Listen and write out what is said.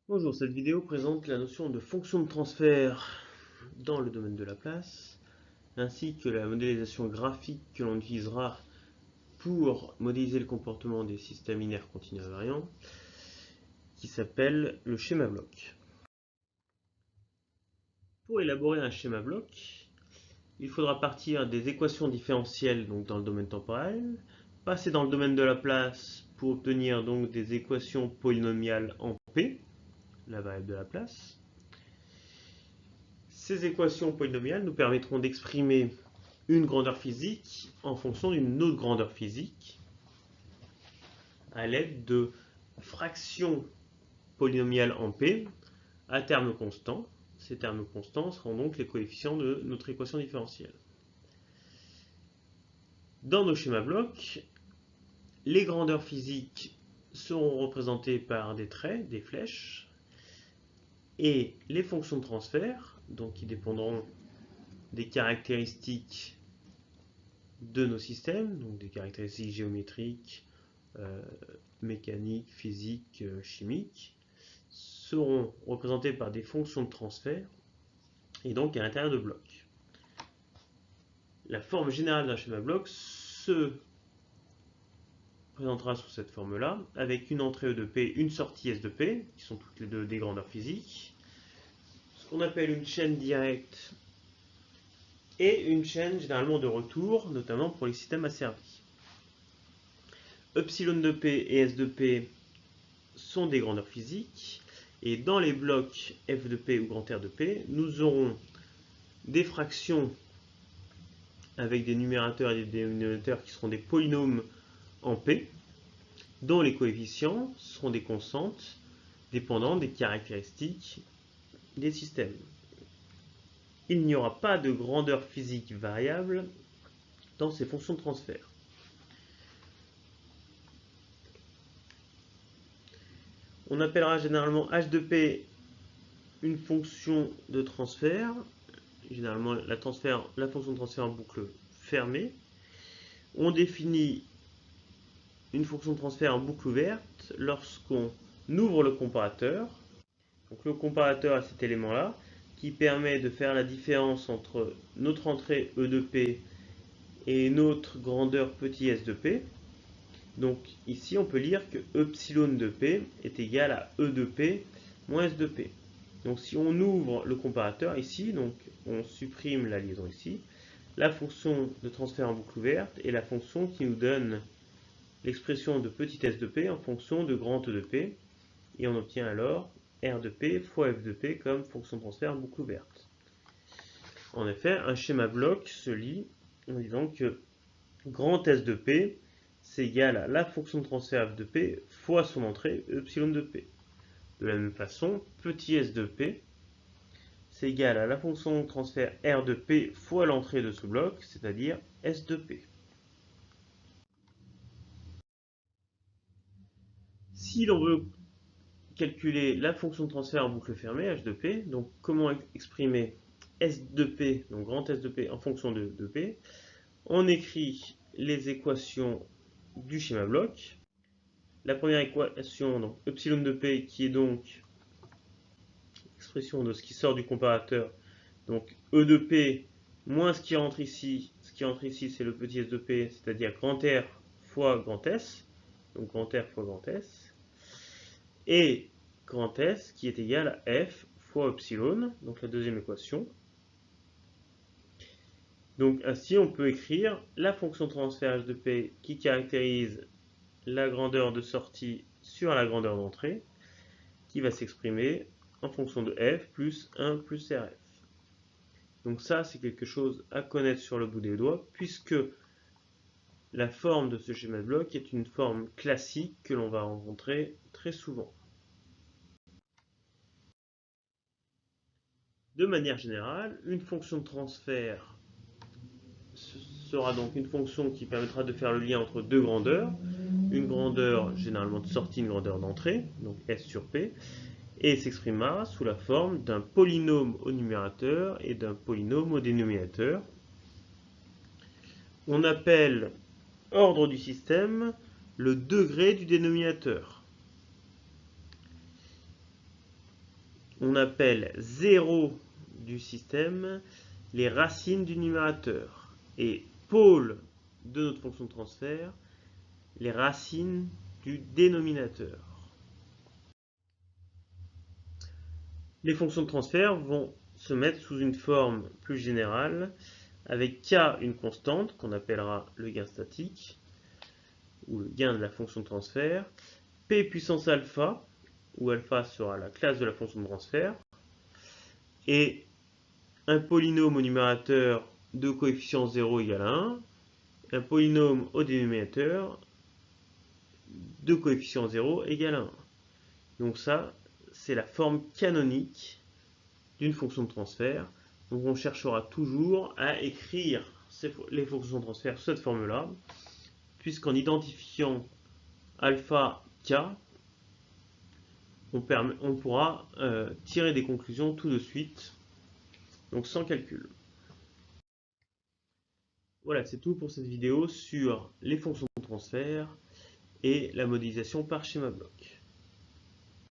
Bonjour, cette vidéo présente la notion de fonction de transfert dans le domaine de Laplace, ainsi que la modélisation graphique que l'on utilisera pour modéliser le comportement des systèmes linéaires continus invariants, qui s'appelle le schéma bloc. Pour élaborer un schéma bloc, il faudra partir des équations différentielles donc dans le domaine temporel, passer dans le domaine de Laplace pour obtenir donc des équations polynomiales en P, la variable de Laplace. Ces équations polynomiales nous permettront d'exprimer une grandeur physique en fonction d'une autre grandeur physique à l'aide de fractions polynomiales en P à termes constants. Ces termes constants seront donc les coefficients de notre équation différentielle. Dans nos schémas blocs, les grandeurs physiques seront représentées par des traits, des flèches, et les fonctions de transfert, donc qui dépendront des caractéristiques de nos systèmes, donc des caractéristiques géométriques, mécaniques, physiques, chimiques, seront représentées par des fonctions de transfert et donc à l'intérieur de blocs. La forme générale d'un schéma bloc se présentera sous cette forme-là, avec une entrée E de P, une sortie S de P, qui sont toutes les deux des grandeurs physiques, ce qu'on appelle une chaîne directe et une chaîne généralement de retour, notamment pour les systèmes asservis. Epsilon de P et S de P sont des grandeurs physiques, et dans les blocs f de P ou grand R de P, nous aurons des fractions avec des numérateurs et des dénominateurs qui seront des polynômes en P, dont les coefficients seront des constantes dépendant des caractéristiques des systèmes. Il n'y aura pas de grandeur physique variable dans ces fonctions de transfert. On appellera généralement h de P une fonction de transfert, généralement la fonction de transfert en boucle fermée. On définit une fonction de transfert en boucle ouverte lorsqu'on ouvre le comparateur. Donc le comparateur a cet élément-là qui permet de faire la différence entre notre entrée E de P et notre grandeur petit s de P. Donc ici on peut lire que epsilon de P est égal à E de P moins S de P. Donc si on ouvre le comparateur ici, donc on supprime la liaison ici, la fonction de transfert en boucle ouverte est la fonction qui nous donne l'expression de petit s de P en fonction de grand E de P, et on obtient alors R de P fois F de P comme fonction de transfert en boucle ouverte. En effet, un schéma bloc se lit en disant que grand S de P c'est égal à la fonction de transfert F de P fois son entrée epsilon de P. De la même façon, petit s de P c'est égal à la fonction de transfert R de P fois l'entrée de ce bloc, c'est-à-dire S de P. Si l'on veut calculer la fonction de transfert en boucle fermée, H de P, donc comment exprimer S de P, donc grand S de P en fonction de P, on écrit les équations du schéma bloc. La première équation, donc epsilon de P, qui est donc expression de ce qui sort du comparateur, donc E de P moins ce qui rentre ici. Ce qui rentre ici, c'est le petit s de P, c'est-à-dire grand R fois grand S, donc grand R fois grand S, et grand S qui est égal à F fois epsilon, donc la deuxième équation. Donc ainsi, on peut écrire la fonction de transfert H de P qui caractérise la grandeur de sortie sur la grandeur d'entrée, qui va s'exprimer en fonction de F plus 1 plus RF. Donc ça, c'est quelque chose à connaître sur le bout des doigts, puisque la forme de ce schéma de bloc est une forme classique que l'on va rencontrer très souvent. De manière générale, une fonction de transfert sera donc une fonction qui permettra de faire le lien entre deux grandeurs, une grandeur généralement de sortie, une grandeur d'entrée, donc S sur P, et s'exprimera sous la forme d'un polynôme au numérateur et d'un polynôme au dénominateur. On appelle ordre du système, le degré du dénominateur. on appelle 0 du système les racines du numérateur et pôle de notre fonction de transfert les racines du dénominateur. Les fonctions de transfert vont se mettre sous une forme plus générale avec k une constante qu'on appellera le gain statique ou le gain de la fonction de transfert, p puissance alpha où alpha sera la classe de la fonction de transfert et un polynôme au numérateur de coefficient 0 égale à 1, un polynôme au dénominateur de coefficient 0 égale à 1. Donc ça, c'est la forme canonique d'une fonction de transfert. Donc on cherchera toujours à écrire les fonctions de transfert sous cette forme-là, puisqu'en identifiant alpha k, on pourra tirer des conclusions tout de suite, donc sans calcul. Voilà, c'est tout pour cette vidéo sur les fonctions de transfert et la modélisation par schéma bloc.